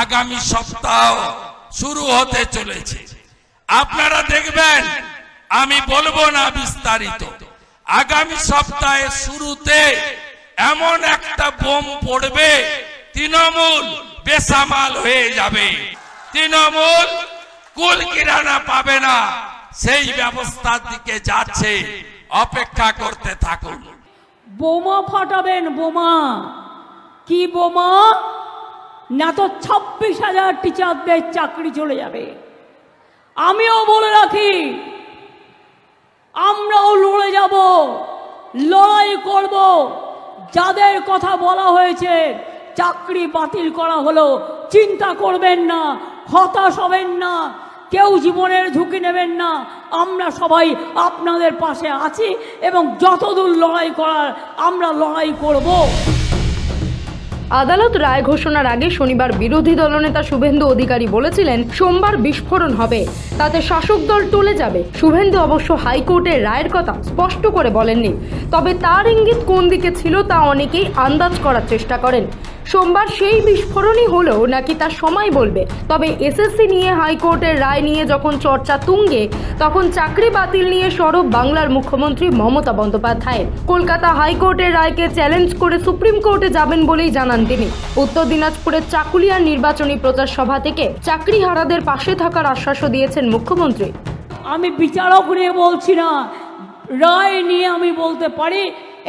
আগামী সপ্তাহ শুরু হতে চলেছে। আপনারা দেখবেন, আমি বলবো না বিস্তারিত, আগামী সপ্তাহের শুরুতে এমন একটা বোম পড়বে, তৃণমূল বেসামাল হয়ে যাবে, তৃণমূল কুল কিরানা পাবে না। সেই ব্যবস্থার দিকে যাচ্ছে, অপেক্ষা করতে থাকুন। বোমা ফাটাবেন, বোমা। কি বোমা? না তো 26,000 টিচারদের চাকরি চলে যাবে। আমিও বলে রাখি, আমরাও লড়ে যাব, লড়াই করব। যাদের কথা বলা হয়েছে চাকরি বাতিল করা হলো, চিন্তা করবেন না, হতাশ হবেন না, কেউ জীবনের ঝুঁকি নেবেন না। আমরা সবাই আপনাদের পাশে আছি এবং যতদূর লড়াই করার আমরা লড়াই করব। আদালত রায় ঘোষণার আগে শনিবার বিরোধী দলনেতা শুভেন্দু অধিকারী বলেছিলেন সোমবার বিস্ফোরণ হবে, তাতে শাসক দল টলে যাবে। শুভেন্দু অবশ্য হাইকোর্টের রায়ের কথা স্পষ্ট করে বলেননি, তবে তার ইঙ্গিত কোন দিকে ছিল তা অনেকেই আন্দাজ করার চেষ্টা করেন। সোমবার সেই বিস্ফোরণই হলো নাকি তার সময় বলবে। তবে এসএসসি নিয়ে হাইকোর্টের রায় নিয়ে যখন চর্চা তুঙ্গে, তখন চাকরি বাতিল নিয়ে সরব বাংলার মুখ্যমন্ত্রী মমতা বন্দ্যোপাধ্যায়। কলকাতা হাইকোর্টের রায়কে চ্যালেঞ্জ করে সুপ্রিম কোর্টে যাবেন বলেই জানান তিনি। উত্তর দিনাজপুরের চাকুলিয়ার নির্বাচনী প্রচার সভা থেকে চাকরিহারাদের পাশে থাকার আশ্বাসও দিয়েছেন মুখ্যমন্ত্রী। আমি বিচারক নিয়ে বলছি না, রায় নিয়ে আমি বলতে পারি,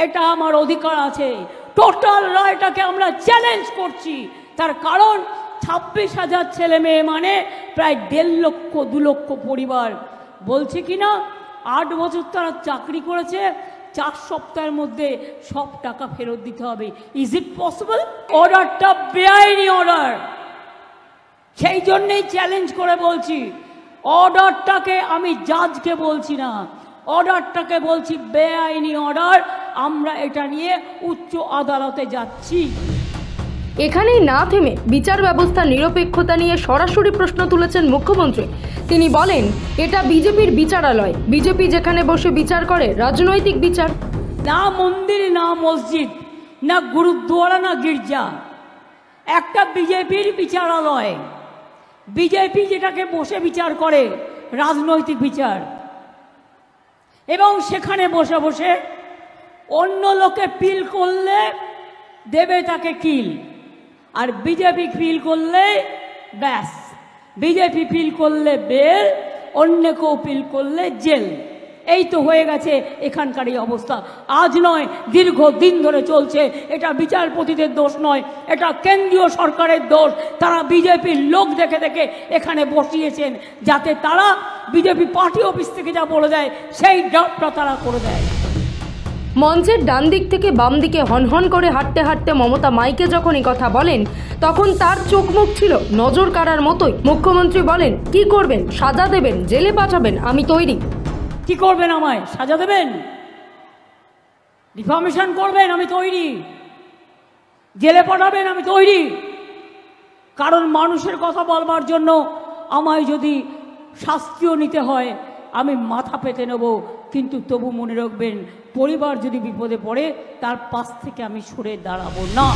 এটা আমার অধিকার আছে। টোটাল রায়টাকে আমরা চ্যালেঞ্জ করছি, তার কারণ 26,000 ছেলে মেয়ে মানে প্রায় 1.5 লক্ষ 2 লক্ষ পরিবার। বলছে কিনা 8 বছর তারা চাকরি করেছে, 4 সপ্তাহের মধ্যে সব টাকা ফেরত দিতে হবে। Is it possible? অর্ডারটা বেআইনি অর্ডার, সেই জন্যেই চ্যালেঞ্জ করে বলছি। অর্ডারটাকে আমি জাজকে বলছি না, অর্ডারটাকে বলছি বেআইনি অর্ডার। আমরা এটা নিয়ে উচ্চ আদালতে যাচ্ছি। এখানেই না থেমে বিচার ব্যবস্থার নিরপেক্ষতা নিয়ে সরাসরি প্রশ্ন তুলেছেন মুখ্যমন্ত্রী। তিনি বলেন, এটা বিজেপির বিচারালয়, বিজেপি যেখানে বসে বিচার করে রাজনৈতিক বিচার। না মন্দির, না মসজিদ, না গুরুদ্বারা, না গির্জা, একটা বিজেপির বিচারালয়। বিজেপি যেটাকে বসে বিচার করে রাজনৈতিক বিচার, এবং সেখানে বসে বসে অন্য লোকে পিল করলে দেবে তাকে কিল, আর বিজেপি পিল করলে ব্যাস, বিজেপি পিল করলে বেল, অন্য কেউ পিল করলে জেল। এই তো হয়ে গেছে এখানকার এই অবস্থা। আজ নয়, দীর্ঘদিন ধরে চলছে। এটা বিচারপতিদের দোষ নয়, এটা কেন্দ্রীয় সরকারের দোষ। তারা বিজেপির লোক দেখে দেখে এখানে বসিয়েছেন, যাতে তারা বিজেপি পার্টি অফিস থেকে যা বলে দেয় সেই ড্রাফটটা তারা করে দেয়। মঞ্চের ডান দিক থেকে বাম দিকে হনহন করে হাঁটতে হাঁটতে মমতা মাইকে যখন এই কথা বলেন, তখন তার চোখ মুখ ছিল নজর কাড়ার মতোই। মুখ্যমন্ত্রী বলেন, কি করবেন? সাজা দেবেন, জেলে পাঠাবেন, আমি তৈরি। কি করবেন? আমায় সাজা দেবেন, ডিফামেশন করবেন, আমি তৈরি। জেলে পাঠাবেন, আমি তৈরি। কারণ মানুষের কথা বলবার জন্য আমায় যদি শাস্তিও নিতে হয়, আমি মাথা পেতে নেব। কিন্তু তবু মনে রাখবেন, পরিবার যদি বিপদে পড়ে, তার পাশ থেকে আমি সরে দাঁড়াবো না।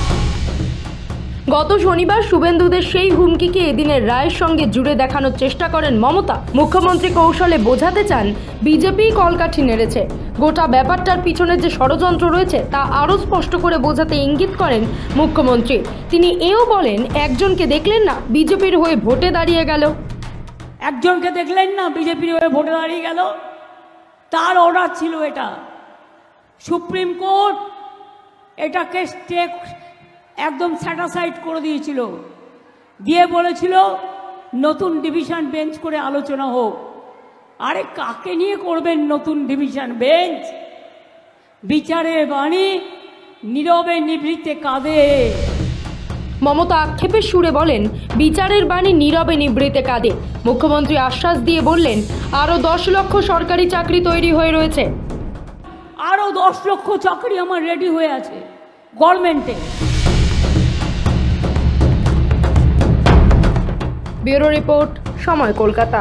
গত শনিবার শুভেন্দুদের সেই হুমকিকে এদিনের রায়ের সঙ্গে জুড়ে দেখানোর চেষ্টা করেন মমতা। মুখ্যমন্ত্রী কৌশলে বোঝাতে চান বিজেপি কলকাঠি নেড়েছে। গোটা ব্যাপারটার পিছনে যে ষড়যন্ত্র রয়েছে তা আরও স্পষ্ট করে বোঝাতে ইঙ্গিত করেন মুখ্যমন্ত্রী। তিনি এও বলেন, একজনকে দেখলেন না বিজেপির হয়ে ভোটে দাঁড়িয়ে গেল। একজনকে দেখলেন না বিজেপির হয়ে ভোটে দাঁড়িয়ে গেল? তার অর্ডার ছিল এটা। সুপ্রিম কোর্ট এটাকে একদম স্যাটিসফাইড করে দিয়েছিল, দিয়ে বলেছিল নতুন ডিভিশন বেঞ্চ করে আলোচনা হোক। আরে কাকে নিয়ে করবেন নতুন ডিভিশন বেঞ্চ? বিচারের বাণী নীরবে নিভৃতে কাঁদে। মমতা আক্ষেপের সুরে বলেন, বিচারের বাণী নীরবে নিভৃতে কাঁদে। মুখ্যমন্ত্রী আশ্বাস দিয়ে বললেন, আরও 10 লক্ষ সরকারি চাকরি তৈরি হয়ে রয়েছে। আরও 10 লক্ষ চাকরি আমার রেডি হয়ে আছে গভর্নমেন্টে। ব্যুরো রিপোর্ট, সময় কলকাতা।